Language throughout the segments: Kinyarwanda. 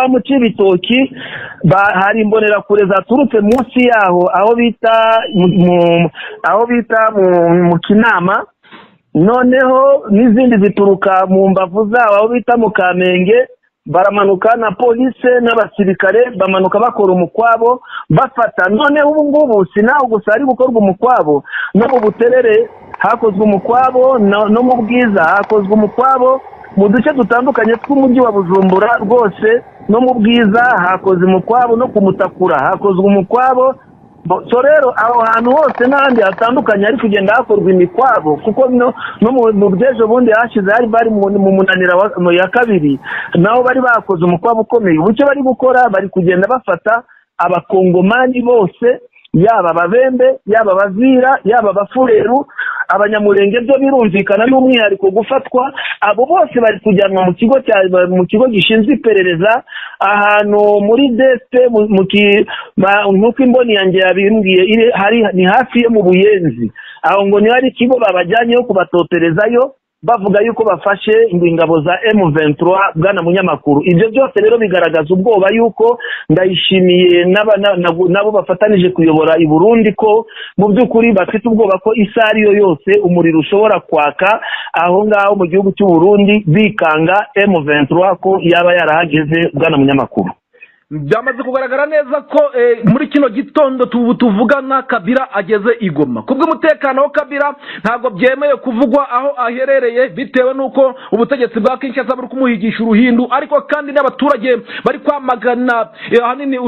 mu Cibitoki hari imbonera kure zaturutse munsi yaho aho bita mu Kinama, noneho n'izindi zituruka mu mbavu zaho aho bita mu Kamenge, baramanuka na police n'abasirikare bamanuka bakora umukwabo bafata. Noneho ubu ngubu sinaho gusa ari gukorwa umukwabo, no mu Buterere hakozwe umukwabo, no mu Bwiza hakozwe umukwabo, mu duce dutandukanye tw'umujyi wa Bujumbura rwose no mu Bwiza hakoze umukwabo, no kumutakura hakozwe umukwabo. So rero aho hantu hose n'ahandi hatandukanye ari kugenda hakorwa imikwabo, kuko no mu byejo bundi hashize bari mu munanira ya kabiri naho bari bakoze umukwabo ukomeye. Ubucyo bari gukora bari kugenda bafata abakongomani bose, yaba ababembe, yaba abavira, yaba abafureru, abanyamurenge byo birumvikana n'umwihariko gufatwa. Abo bose bari kujyanwa mu kigo gishinzwe iperereza ahantu muri DSP nk'uko imboni yanjye yabimbwiye ni hafi yo mu Buyenzi. Aho ngo ni hari ikigo babajyanyeho kubatoterezayo bavuga yuko bafashe ingabo za M23. Bwana munyamakuru, ibyo byose rero bigaragaza ubwoba yuko Ndayishimiye nabo bafatanije kuyobora i Burundi ko mu by'ukuri bafite ubwoba ko isari yo yose umuriro ushobora kwaka aho ngaho mu gihugu cy'u Burundi bikanga M23 ko yaba yarahageze. Bwana munyamakuru, byamaze kugaragara neza ko muri kino gitondo tuvugana Kabila ageze Igoma. Kubw'umutekano wa Kabila ntabwo byemeye kuvugwa aho aherereye bitewe nuko ubutegetsi bwa Kinshasa buri kumuhigisha uruhindu, ariko kandi n'abaturage bari kwamagana hanini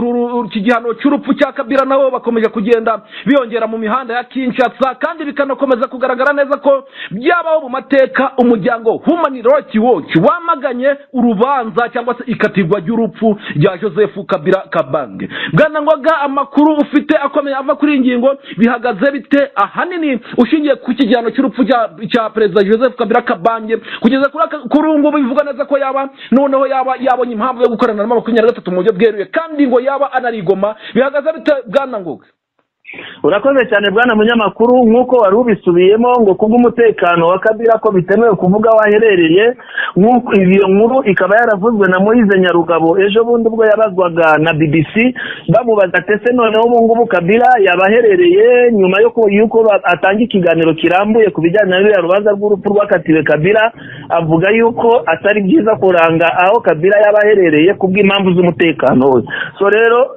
iki gihano cy'urupfu cya Kabila nabo bakomeje kugenda biyongera mu mihanda ya Kinshasa, kandi bikanakomeza kugaragara neza ko byabaho mu mateka umuryango Human Rights Watch wamaganye urubanza cyangwa se ikatirwa ry'urupfu rya Joseph Kabila Kabange. Bwana Ngoga, amakuru ufite akomeye ava kuri ingingo bihagaze bite ahanini ushingiye ku kijyano cy'urupfu cya Perezida Joseph Kabila Kabange kugeza kuri ubu bivuga neza ko noneho yabonye impamvu yo gukorana na 23 mu buryo bweruye, kandi ngo yaba anarigoma. Bihagaze bite Bwana Ngoga? Urakoze cyane bwana munyamakuru, nkuko wari ubisubiyemo ngo kubw'umutekano wa Kabila ko bitemewe kuvuga waherereye. Nkuko iyo nkuru ikaba yaravuzwe na Moise Nyarugabo ejo bundi ubwo yabazwaga na BBC bamubaza tese noneho ubu ngubu Kabila yabaherereye nyuma yuko atanga ikiganiro kirambuye ku bijyanye n'iriya rubanza rw'urupfu rwakatiwe Kabila. Avuga yuko atari byiza kuranga aho Kabila yabaherereye kubw'impamvu z'umutekano we. So rero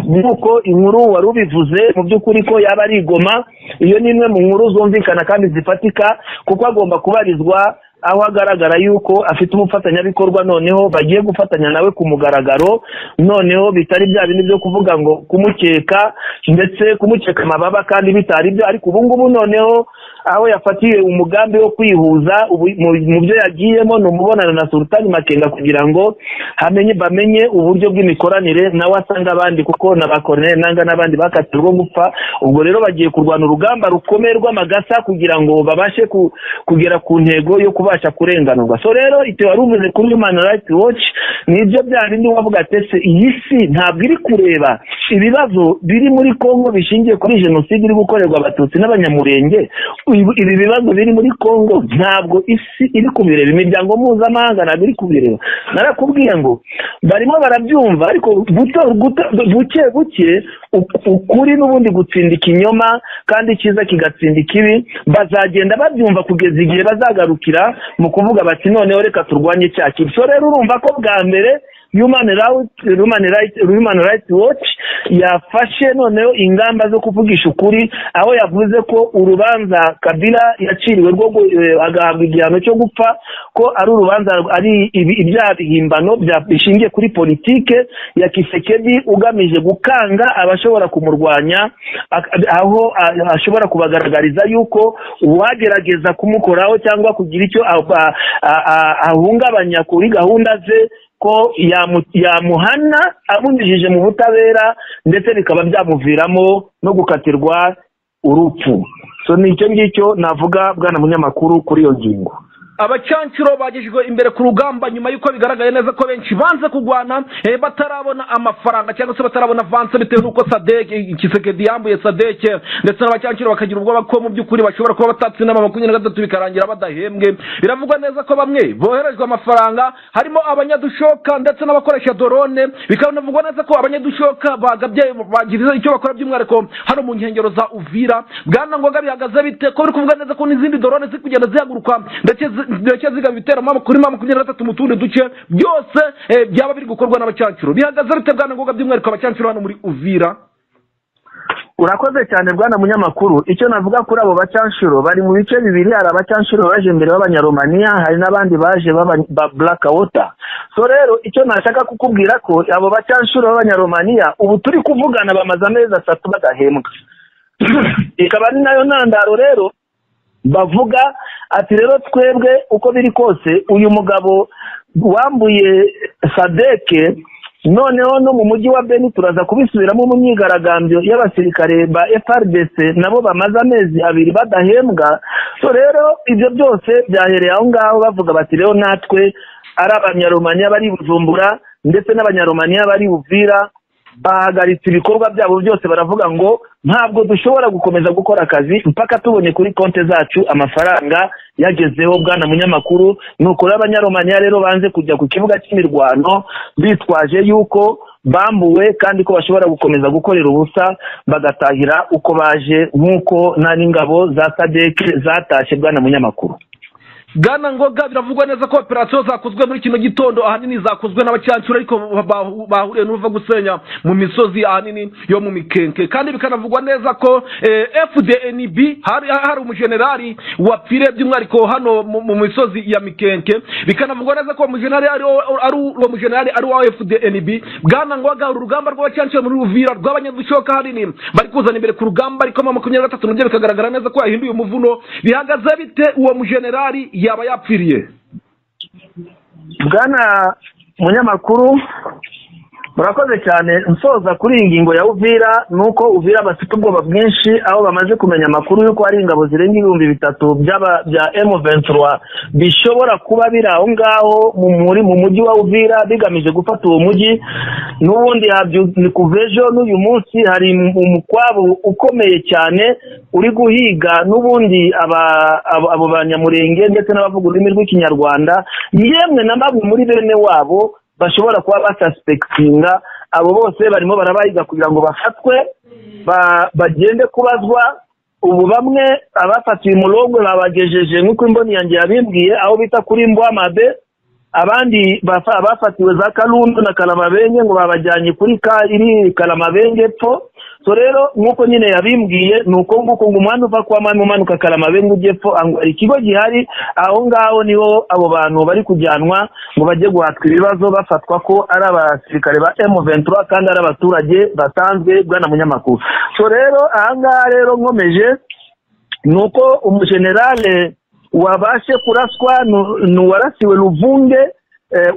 nuko inkuru wari ubivuze mu by'ukuri ko yaba ari Igoma, iyo ni imwe mu nkuru zumvikana kandi zifatika, kuko agomba kubarizwa aho agaragara yuko afite umufatanyabikorwa noneho bagiye gufatanya nawe ku mugaragaro, noneho bitari bya bindi byo kuvuga ngo kumukeka ndetse kumukeka amababa kandi bitari byo. Ariko ubu ngubu noneho aho yafatiye umugambi wo kwihuza mu byo yagiyemo no mubonana na Sultani Makenga kugira ngo bamenye uburyo bw'imikoranire nawe asanga abandi, kuko na bakorene nanga n'abandi bakatirwa gupfa. Ubwo rero bagiye kurwana urugamba rukomeye rw'amagasa kugira ngo babashe kugera ku ntego yo kubasha kurenganurwa. So rero ite waruvuze kuri Human Rights Watch nibyo bya bindi wavuga tese iyi si ntabwo iri kureba ibibazo biri muri Kongo bishingiye kuri genocide iri gukorerwa abatutsi n'abanyamurenge. Ibi bibazo biri muri Kongo ntabwo isi iri kubireba, imiryango mpuzamahanga ntabwo iri kubireba. Narakubwiye ngo barimo barabyumva, ariko buke ukuri n'ubundi gutsinda ikinyoma kandi cyiza kigatsinda ikibi. Bazagenda babyumva kugeza igihe bazagarukira mu kuvuga bati noneho reka turwanye cya kibi. So rero urumva ko bwa mbere Human Rights Watch yafashe noneho ingamba zo kuvugisha ukuri, aho yavuze ko urubanza Kabila yaciriwe rwo agahabwa igihano cyo gupfa ko ari urubanza ari ibyaha bihimbano bishingiye kuri politike ya Kisekedi ugamije gukanga abashobora kumurwanya, aho ashobora kubagaragariza yuko uwagerageza kumukoraho cyangwa kugira icyo ahungabanya kuri gahunda ze ko yamuhana amunyujije mu butabera, ndetse bikaba byamuviramo no gukatirwa urupfu. So nicyo ngicyo navuga bwana munyamakuru kuri iyo ngingo. abacancuro bagejejwe imbere ku rugamba nyuma yuko bigaragaye neza ko benshi banze kugwana batarabona amafaranga cyangwa se batarabona avance bitewe nuko Sadek Kisekedi yambuye Sadek ndetse n'abacancuro bakagira ubwoba ko mu by'ukuri bashobora kuba batatsinda 23 bikarangira badahembwe. Biravugwa neza ko bamwe boherejwe amafaranga harimo abanyadushoka ndetse n'abakoresha drone, bikanavugwa neza ko abanyadushoka bagabye bagiriza icyo bakora by'umwareko hano mu nkengero za Uvira. Bwana Ngoga bihagaze bite ko biri kuvuga neza ko n'izindi drone zikugenda zihaguruka ndetse ziga bitera kuri 23 mu tundi duce byose byaba biri gukorwa n'abacancuro? Bihagaze bite Bwana Ngoga by'umwareko abacancuro hano muri Uvira? Urakoze cyane Bwana munyamakuru. Icyo navuga kuri abo bacancuro bari mu bice bibiri, hari abacancuro baje imbere b'abanyaromania, hari n'abandi baje ba Black Water. So rero icyo nashaka kukubwira ko abo bacancuro b'abanyaromania ubu turi kuvugana bamaze amezi 3 badahembwa. Ikaba ari nayo ntandaro rero bavuga ati rero twebwe uko biri kose uyu mugabo wambuye Sadek noneho no mu mujyi wa Beni turaza kubisubiramo mu myigaragambyo y'abasirikare ba FARDC nabo bamaze amezi 2 badahembwa. So rero ibyo byose byahereye aho ngaho bavuga bati rero natwe ari abanyaromania bari Bujumbura ndetse n'abanyaromania bari Uvira bahagaritse ibikorwa byabo byose, baravuga ngo ntabwo dushobora gukomeza gukora akazi mpaka tubonye kuri konte zacu amafaranga yagezeho. Bwana munyamakuru, nuko abanyaromania rero banze kujya ku kibuga cy'imirwano bitwaje yuko bambuwe kandi ko bashobora gukomeza gukorera ubusa bagatahira uko baje nk'uko nani ngabo za Sadek zatashe. Bwana munyamakuru, Bwana Ngoga biravugwa neza ko operation zakozwe muri kino gitondo ahanini zakozwe n'abacancuro ariko bahuriye n'uruva gusenya mu misozi ahanini yo mu Mikenke, kandi bikanavugwa neza ko FDNB hari umugenerali wapfire by'umwariko hano mu misozi ya Mikenke. Bikanavugwa neza ko umugenerali ari wa FDNB. Bwana Ngoga urugamba rw'abacancuro muri Uvira rw'abanyadushoka ahanini bari kuzana imbere ku rugamba ariko 23 nabyo bikagaragara neza ko yahinduye umuvuno. Bihagaze bite uwo mugenerali yaba yapfiriye? Bwana munyamakuru, murakoze cyane. Nsoza kuri ingingo ya Uvira nuko Uvira bafite ubwoba bwinshi aho bamaze kumenya amakuru yuko ari ingabo zirenga 3,000 bya M23 bishobora kuba biri aho ngaho mu mujyi wa Uvira bigamije gufata uwo mujyi. N'ubundi ni kuvejo n'uyu munsi hari umukwabo ukomeye cyane uri guhiga n'ubundi abo banyamurenge ndetse n'abavuga ururimi rw'ikinyarwanda, yemwe na bamwe muri bene wabo bashobora kuba basuspectinga. Abo bose barimo barabayiga kugira ngo bafatwe bagende kubazwa. Ubu bamwe abafatiwe umurongo babagejeje nk'uko imboni yanjye yabimbwiye aho bita kuri Mbwamabe, abandi bafatiwe za Kalundu na Kalamabenge ngo babajyanye kuri Kalamabenge pfo. So rero nk'uko nyine yabimbwiye nuko ngo umwana uva kwa mama umanuka Kalamabenge ujyepfo ikigo gihari aho ngaho niho abo bantu bari kujyanwa ngo bajye guhatwa ibibazo bafatwa ko ari abasirikare ba M23 kandi ari abaturage basanzwe. Bwana munyamakuru, so rero aha ngaha rero nkomeje nuko umugenerale wabashe kuraswa nuwarasiwe Luvunge.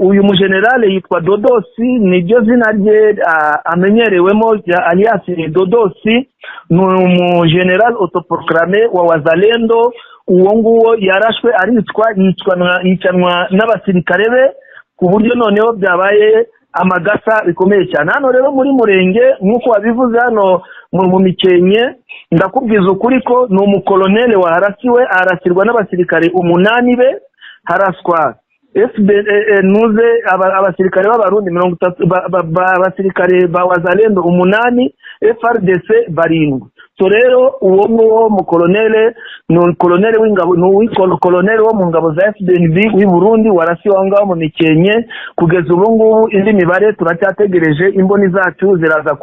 Uyu mugenerale yitwa Dodosi, nibyo zina rye amenyerewemo alias Dodosi. Ni umugenerale autoproclamé wa Wazalendo. Uwo nguwo yarashwe yicanwa n'abasirikare be ku buryo noneho byabaye amagasa bikomeye cyane. Hano rero muri Murenge nk'uko wabivuze hano mu Mikenke, ndakubwiza ukuri ko ni umukolonele waharasiwe, arasirwa n'abasirikare 8 be, haraswa nuze abasirikare b'abarundi 30, abasirikare ba Wazalendo 8, FARDC 7. So rero uwo mukolonele ni kolonele w'ingabo, ni kolonele wo mu ngabo za FDNB w'i Burundi warasiwe aho ngaho mu Mikenke. Kugeza ubu ngubu indi mibare turacyategereje, imboni zacu ziraza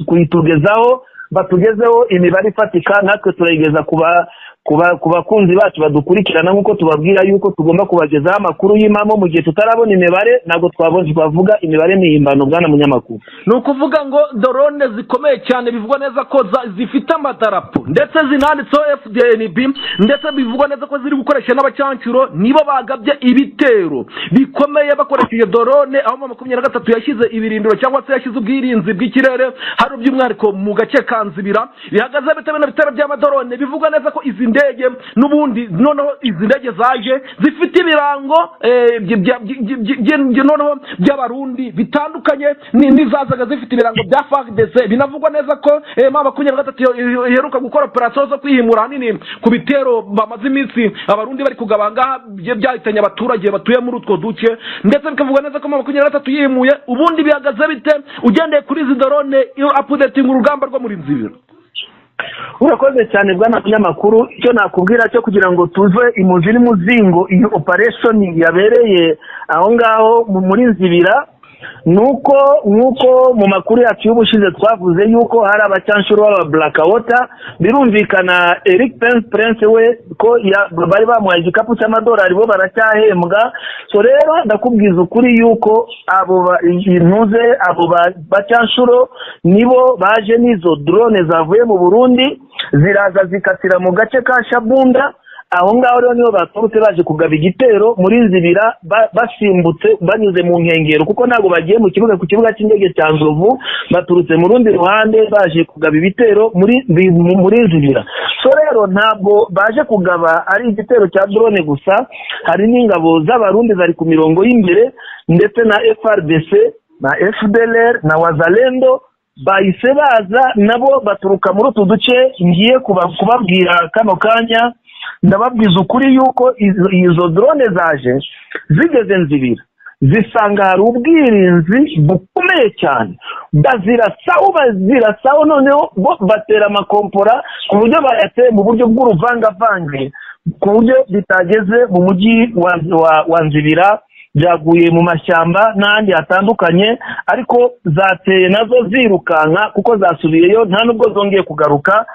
kuyitugezaho, batugezeho imibare ifatika, natwe turayigeza ku bakunzi bacu badukurikirana nk'uko tubabwira yuko tugomba kubagezaho amakuru y'imamo mu gihe tutarabona imibare. Ntabwo twavuga imibare mihimbano. Bwana munyamakuru, ni ukuvuga ngo drone zikomeye cyane bivugwa neza ko zifite amadarapo ndetse zinanditseho FDNB, ndetse bivugwa neza ko ziri gukoresha n'abacancuro nibo bagabye ibitero bikomeye bakoresheje drone, aho 23 yashyize ibirindiro cyangwa se yashyize ubwirinzi bw'ikirere hari by'umwariko mu gace kanzibira. Bihagaze bitewe n'ibitero by'amadrone bivugwa neza ko izi indege n'ubundi noneho izi ndege zaje zifite ibirango noneho by'abarundi bitandukanye n'izazaga zifite ibirango bya FARDC. Binavugwa neza ko M23 iheruka gukora operation zo kwihimura hanini ku bitero bamaze iminsi abarundi bari kugabanga byahitanye abaturage batuye muri utwo duce, ndetse bikavuga neza ko M23 yihimuye. Ubundi bihagaze bite ugendeye kuri izi drone updating urugamba rwo muri Nzibira? Urakoze cyane bwana munyamakuru. Icyo nakubwira cyo kugira ngo tuve imuzi n'umuzingo iyo operation yabereye aho ngaho muri Nzibira, nuko mu makuru yacu y'ubushize twavuze yuko hari abacyanshuro baba Blackwater. Birumvikana Eric Prince we ko bari bamuhaye igikapu cy'amadolari bo baracyahembwa. So rero ndakubwiza ukuri yuko abo bacyanshuro nibo baje n'izo drone zavuye mu Burundi ziraza zikatira mu gace ka Shabunda. Aho ngaho rero nibo baturutse baje kugaba igitero muri Nzibira basimbutse banyuze mu nkengero, kuko ntabwo bagiye ku kibuga cy'indege cya Nzovu, baturutse mu rundi ruhande baje kugaba ibitero muri Nzibira. So rero ntabwo baje kugaba ari igitero cya drone gusa, hari n'ingabo z'abarundi zari ku mirongo y'imbere ndetse na FARDC na FDLR na Wazalendo bahise baza nabo baturuka muri utu duce ngiye kubabwira kano kanya. Ndababwiza ukuri yuko izo drone zaje zigeze Nzibira zisanga hari ubwirinzi bukomeye cyane, bazirasaho noneho batera amakompora ku buryo bayateye mu buryo bw'uruvangavange, ku buryo bitageze mu mujyi wa Nzibira, byaguye mu mashyamba n'ahandi hatandukanye, ariko zateye nazo zirukanka kuko zasubiyeyo nta nubwo zongeye kugaruka.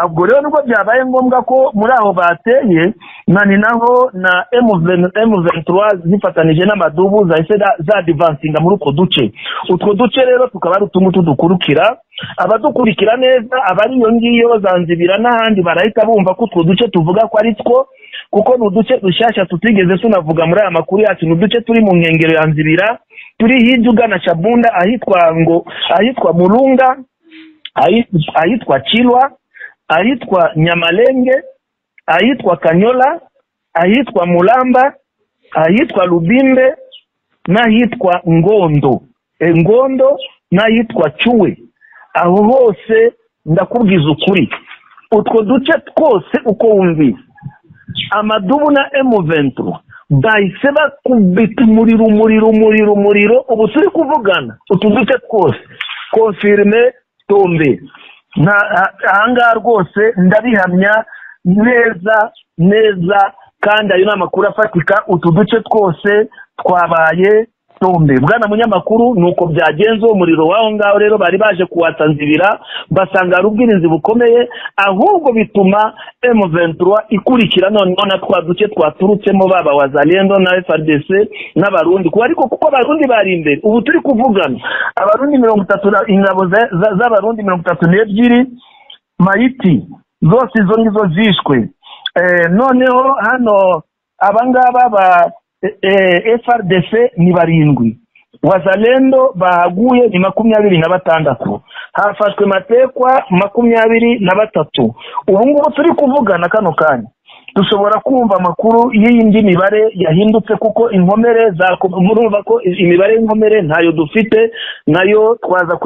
Ubwo rero nubwo byabaye ngombwa ko muri aho bateye naho na M23 zifatanije n'amadubu zahise zadivansinga muri utwo duce. Utwo duce rero tukaba ari utuntu tudukurikira, abadukurikira neza abari iyo ngiyo Zanzibira n'ahandi barahita bumva ko utwo duce tuvuga ko ari two, kuko n'uduce dushyashya tutigeze tunavuga muri aya makuru yacu. N'uduce turi mu nkengero ya Nzibira, turi hirya ugana Shabunda, ahitwa Murunga, ahitwa Chilwa, ahitwa Nyamalenge, ahitwa Kanyola, ahitwa Mulamba, ahitwa Lubimbe, n'ahitwa Ngondo n'ahitwa Chuwe. Aho hose ndakubwiza ukuri utwo duce twose uko wumvise amadubu na M23 bahise bakubita umuriro. Ubu turi kuvugana utu duce twose confirme tombe. Ahangaha rwose ndabihamya neza kandi ayo n'amakuru afatika. Utu duce twose twabaye tombe. Bwana munyamakuru, nuko byagenze. Umuriro waho ngaho rero bari baje kuwatanzibira basanga ari ubwirinzi bukomeye, ahubwo bituma M23 ikurikira noneho na twa duce twaturutsemo baba Wazalendo na FARDC n'abarundi, kuko abarundi bari imbere. Ubu turi kuvugana abarundi 30 ingabo z'abarundi 32 Maiti zose izo ngizo zishwe. Noneho hano abangaba ba FARDC ni 7, Wazalendo bahaguye ni 26, hafashwe matekwa 23. Ubu ngubu turi kuvugana kano kanya dushobora kumva amakuru y'indi mibare yahindutse, kuko inkomere murumva ko imibare y'inkomere ntayo dufite, nayo twaza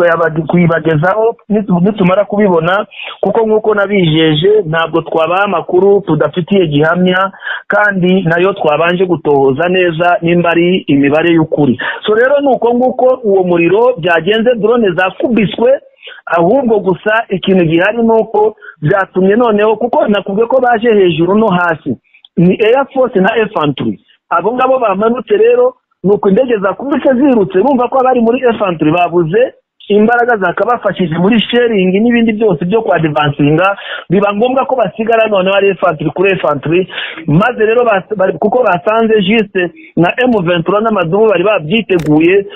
kuyibagezaho nitumara kubibona, kuko nkuko nabijeje ntabwo twabaha amakuru tudafitiye gihamya, kandi nayo twabanje gutohoza neza nimba ari imibare y'ukuri. So rero nuko nguko uwo muriro byagenze, drone zakubiswe. Ahubwo gusa ikintu gihari nuko byatumye noneho, kuko nakubwiye ko baje hejuru no hasi, ni Air Force na Infantry. Abo ngabo bamanutse rero nuko indege zakubise zirutse, bumva ko abari muri Infantry babuze imbaraga zakabafashije muri sharing n'ibindi byose byo kwa advancinga, biba ngombwa ko basigara noneho ari Infantry kuri Infantry. Maze rero kuko basanze juste na M23 n'amadubu bari babyiteguye,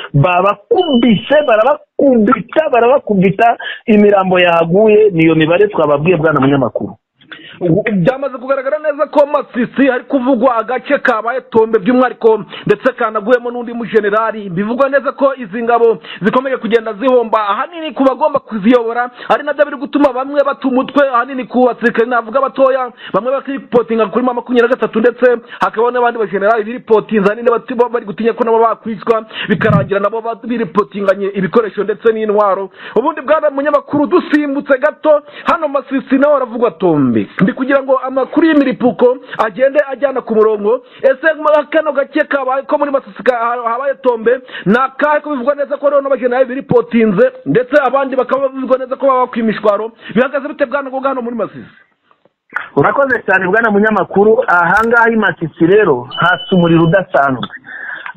barabakubita imirambo yahaguye. Niyo mibare twababwiye bwana munyamakuru. byamaze kugaragara neza ko Masisi hari kuvugwa agace kabaye Tombe by'umwariko ndetse kanaguyemo n'undi mu generali. Bivugwa neza ko izi ngabo zikomeje kugenda zihomba ahanini ku bagomba kuziyobora, ari nabyo biri gutuma bamwe batumutwe ahanini ku basirikare navuga batoya, bamwe bakipotinga kuri 23 ndetse hakaba n'abandi ba generali biripotinza ahanini bari gutinya ko nabo bakwicwa bikarangira nabo biripotinganye ibikoresho ndetse n'intwaro. Ubundi bwana munyamakuru dusimbutse gato hano Masisi naho haravugwa Tombe, ndi kugira ngo amakuru y'imiripuko agende ajyana ku murongo. Ese kano gace kabaye ko muri Masisi habaye Tombe nakahe ko bivugwa neza ko rero n'abagenera biripotinze ndetse abandi bakaba bivugwa neza ko baba kwimishwaro, bihagaze bite bwana ngo hano muri Masisi? Urakoze cyane bwana munyamakuru. Ahangaha i Masisi rero hasi umuriro udasanzwe.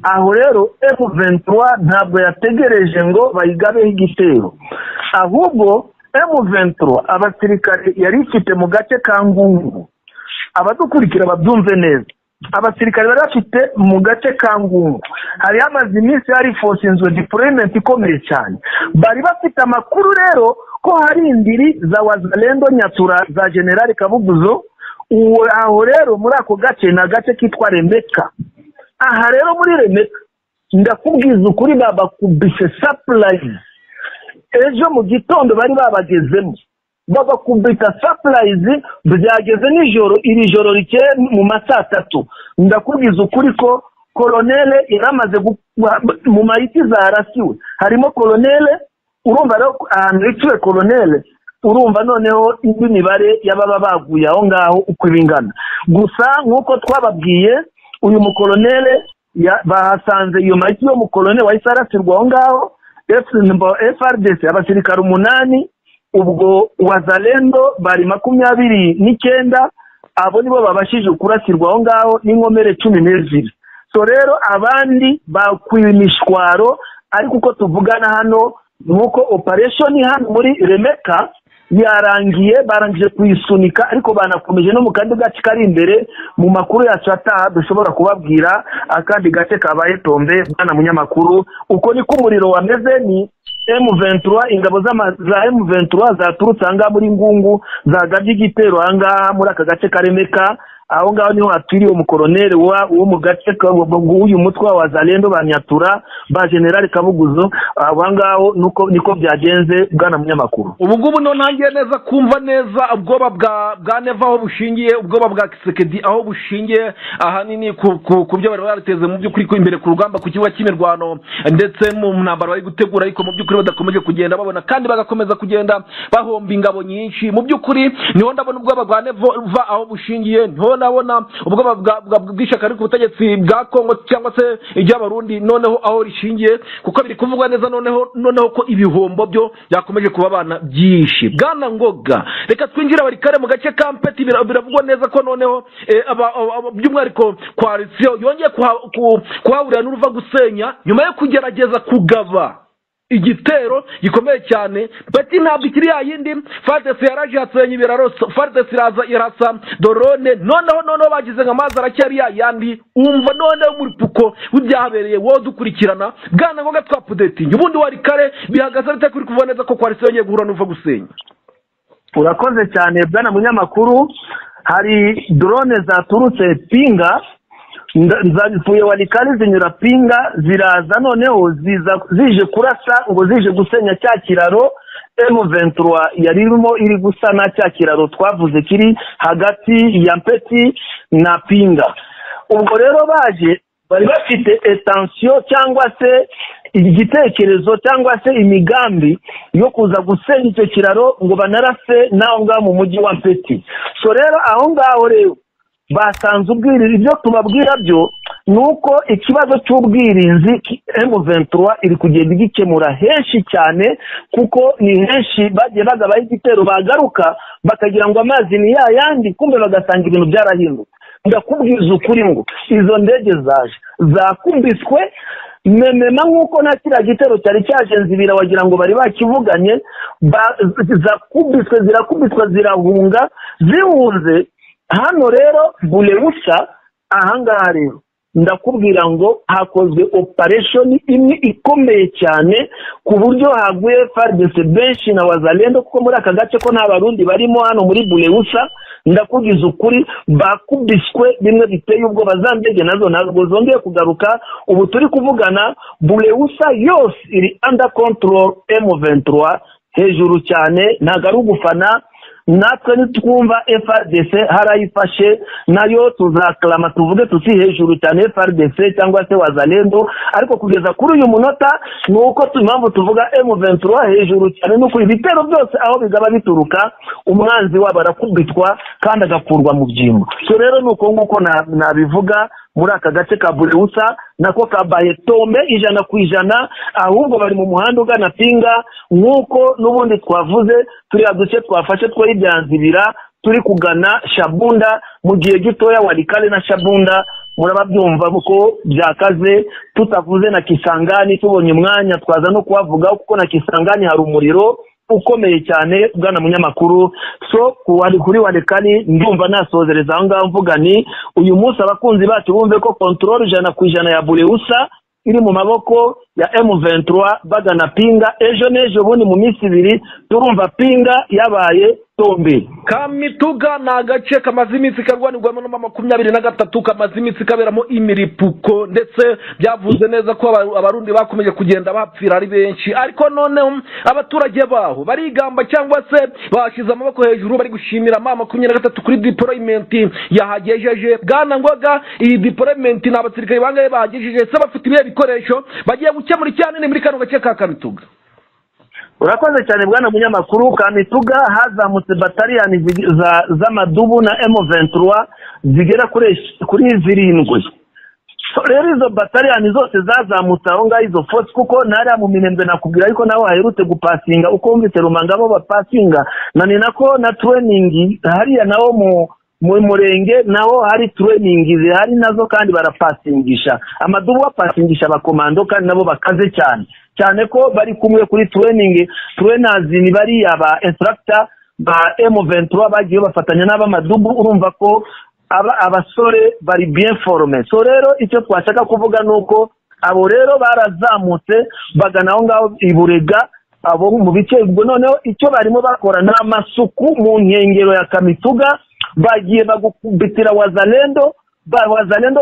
Aho rero M23 ntabwo yategereje ngo bayigabeho igitero, ahubwo M23 abasirikare yari ifite mu gace ka Ngungu. Abadukurikira babyumve neza, abasirikare bari bafite mu gace ka Ngungu hari hamaze iminsi hari force inzo deployment ikomeye cyane. Bari bafite amakuru rero ko hari indiri za Wazalendo Nyatura za General Kabuguzo. Aho rero muri ako gace na gace kitwa Remeka. Aha rero muri Remeka ndakubwiza ukuri babakubise surprise. Ejo mu gitondo bari babagezemo babakubita surprise, byageze nijoro, iri joro rike mu masaa 3. Ndakubwiza ukuri ko kolonele yaramaze mu mayiti zarasiwe, harimo kolonele. Urumva rero ahantu yiciwe kolonele, urumva noneho indi mibare y'ababa baguye aho ngaho uko ibingana. Gusa nkuko twababwiye uyu mukolonele bahasanze iyo mayiti yo mukolonele wahise arasirwa aho ngaho. FRDC abasirikare 8, ubwo Wazalendo bari 29, abo nibo babashije kurasirwa aho ngaho n'inkomere 12. So rero abandi bakwimishwaro, ariko uko tuvugana hano nuko operation hano muri Remeka yarangiye, barangije kuyisunika, ariko banakomeje no mu kandi gace kari imbere. Mu makuru yacu ataha dushobora kubabwira akandi gace kabaye Tombe bwana munyamakuru. Uko niko umuriro wameze. Ni M23, ingabo za M23 zaturutse anga muri Ngungu zagabye igitero anga muri aka gace karemeka. Aho ngaho niho hatwiriye umukoloneli wo mu gace uyu mutwe wa Wazalendo banyatura ba General Kabuguzo. Aho ngaho niko byagenze bwana munyamakuru. Ubugubu no ntangiye neza kumva neza ubwoba bwa Neva aho bushingiye, ubwoba bwa Kisekedi aho bushingiye ahanini ku byo bari barateze mu by'ukuri ko imbere ku rugamba ku kibuga cy'imirwano ndetse mu ntambara bari gutegura, ariko mu by'ukuri badakomeje kugenda babona kandi bagakomeza kugenda bahomba ingabo nyinshi. Mu by'ukuri niho ndabona ubwoba bwa Neva aho bushingiye, niho nabona ubwoba bw'ishaka ariko ubutegetsi bwa Kongo cyangwa se iby'abarundi noneho aho rishingiye, kuko biri kuvugwa neza noneho ko ibihombo byo byakomeje kuba abana byinshi. Bwana Ngoga, reka twinjira bari kare mu gace ka Mpeti. Biravugwa neza ko noneho by'umwariko coalition yongeye kuhahurira n'uruva gusenya nyuma yo kugerageza kugaba igitero gikomeye cyane. Bati ntabwo ikiri yayindi FARDC yaraje hatsenya ibiraro, FARDC irasa drone, noneho bagize nk'amazi aracyari yayandi. Umva noneho muri puko w'ibyahabereye wo dukurikirana bwana Ngoga twapudeti ubundi wari kare bihagaze bite kuri kuva neza ko coalition yongeye guhura n'uva gusenya? Urakoze cyane bwana munyamakuru. Hari drone zaturutse Pinga, zavuye Walikale zinyura Pinga ziraza noneho zije kurasa ngo zije gusenya cya kiraro M23 yaririmo iri gusana cya kiraro twavuze kiri hagati ya Mpeti na Pinga. Ubwo rero baje bari bafite intention cyangwa se igitekerezo cyangwa se imigambi yo kuza gusenya icyo kiraro ngo banarase naho ngaho mu mujyi wa Mpeti. So rero aho ngaho rero basanze ubwirinzi. Ibyo tubabwira byo nuko ikibazo cy'ubwirinzi M23 iri kugenda igikemura henshi cyane, kuko ni henshi bagiye bagabaho igitero bagaruka bakagira ngo amazi ni yayandi, kumbe bagasanga ibintu byarahindutse. Ndakubwiza ukuri ngo izo ndege zaje zakumbiswe memema nkuko na kiriya gitero cyari cyajenze wagira ngo bari bakivuganye. Zirakubiswe zirahunga zihunze. Hano rero Bulewusa ahangaha rero ndakubwira ngo hakozwe operation imwe ikomeye cyane ku buryo haguye FARDC benshi na wazalendo, kuko muri aka gace ko nta barundi barimo hano muri Buleusa. Ndakugize ukuri bakubiswe bimwe biteye ubwo bazambege nazo ntabwo zongeye kugaruka. Ubu turi kuvugana Buleusa yose iri under control M23 hejuru cyane, ntago gufana. Natwe nitwumva FARDC harayifashe nayo tuzaklama tuvuge tuti hejuru cyane FARDC cyangwa se wazalendo, ariko kugeza kuri uyu munota nuko impamvu tuvuga M23 hejuru cyane nuko ibitero byose aho bigaba bituruka umwanzi wabo arakubitwa kandi agakurwa mu byimbo. So rero nuko nguko nabivuga muri aka gace ka Buleusa nako kabaye tombe 100%, ahubwo bari mu muhanda ugana Pinga nkuko nubundi twavuze turi aduce twafashe twa ibyanzibira turi kugana Shabunda mu gihe gitoya Walikale na Shabunda murababyumva ko byakaze. Tutavuze na Kisangani, tubonye umwanya twaza no kubavuga kuko na Kisangani hari umuriro ukomeye cyane bwana munyamakuru. So kuri Walikale ndumva nasozereza aho ngaho mvuga ni uyu munsi abakunzi bacu bumve ko control 100% ya Buleusa iri mu maboko ya M23 bagana Pinga. Ejo nejo bundi mu minsi 2 turumva Pinga yabaye tombe. Kamituga na gace kamaze iminsi karwanirwamo no 23 kamaze iminsi kaberamo imiripuko, ndetse byavuze neza ko abarundi bakomeje kugenda bapfira ari benshi, ariko none abaturage baho barigamba cyangwa se bashize amaboko hejuru bari gushimira mama 23 kuri deployment yahagejeje. Bwana Ngoga, iyi deployment n'abasirikare bangaye bahagejeje se bafite ibihe bikoresho bagiye gukemura cyane muri kano gace ka Kamituga? Urakoze cyane bwana munyamakuru. Kamituga hazamutse bataliyani z'amadubu na M23 zigera kuri 7. So rero izo bataliyani zose zazamutse aho ngaho izo force, kuko nari mu Minembwe nakubwira ariko naho haherutse gupasinga uko umvise Rumanga bo bapasinga na ni nako na training hariya nawo mu Murenge naho hari training zihari nazo kandi barapasingisha amadubu bapasingisha abakomando kandi nabo bakaze cyane ko bari kumwe kuri training. Trainers ni bari aba instructor ba M23 bagiye bafatanya n'abamadubu, urumva ko abasore bari bien formé. So rero icyo twashaka kuvuga nuko abo rero barazamutse bagana aho ngaho Iburega abo mu bice ubwo noneho icyo barimo bakora n'amasuku mu nkengero ya Kamituga, bagiye bagukubitira wazalendo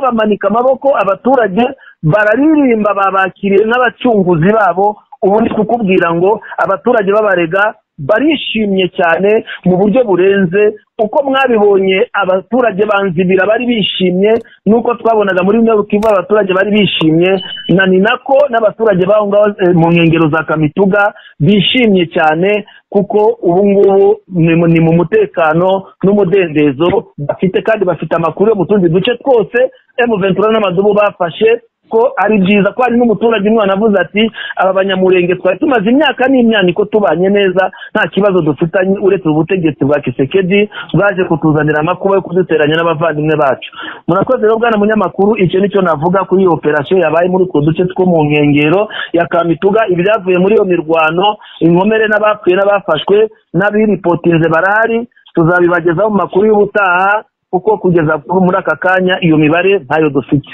bamanika amaboko, abaturage bararirimba babakiriye n'abacunguzi babo. Ubundi kukubwira ngo abaturage babarega barishimye cyane mu buryo burenze uko mwabibonye. Abaturage banzibira bari bishimye nuko twabonaga muri Nyarukivu abaturage bari bishimye, na ni nako n'abaturage baho ngaho mu nkengero za Kamituga bishimye cyane, kuko ubu ngubu ni mu mutekano n'umudendezo bafite, kandi bafite amakuru yo mu tundi duce twose M23 n'amadubu bafashe ko ari byiza. Ko ari n'umuturage umwana avuze ati aba banyamurenge twari tumaze imyaka n'imyaniko tubanye neza nta kibazo dufitanye, uretse ubutegetsi bwa Kisekedi bwaje kutuzanira amakuba yo kuduteranya n'abavandimwe bacu. Murakoze rero bwana munyamakuru, icyo nicyo navuga kuri iyo operation yabaye muri utwo duce two mu nkengero ya Kamituga. Ibyavuye muri iyo mirwano, inkomere n'abapfuye n'abafashwe n'abiripotinze barahari, tuzabibagezaho mu makuru y'ubutaha, kuko kugeza muri aka kanya iyo mibare ntayo dufite.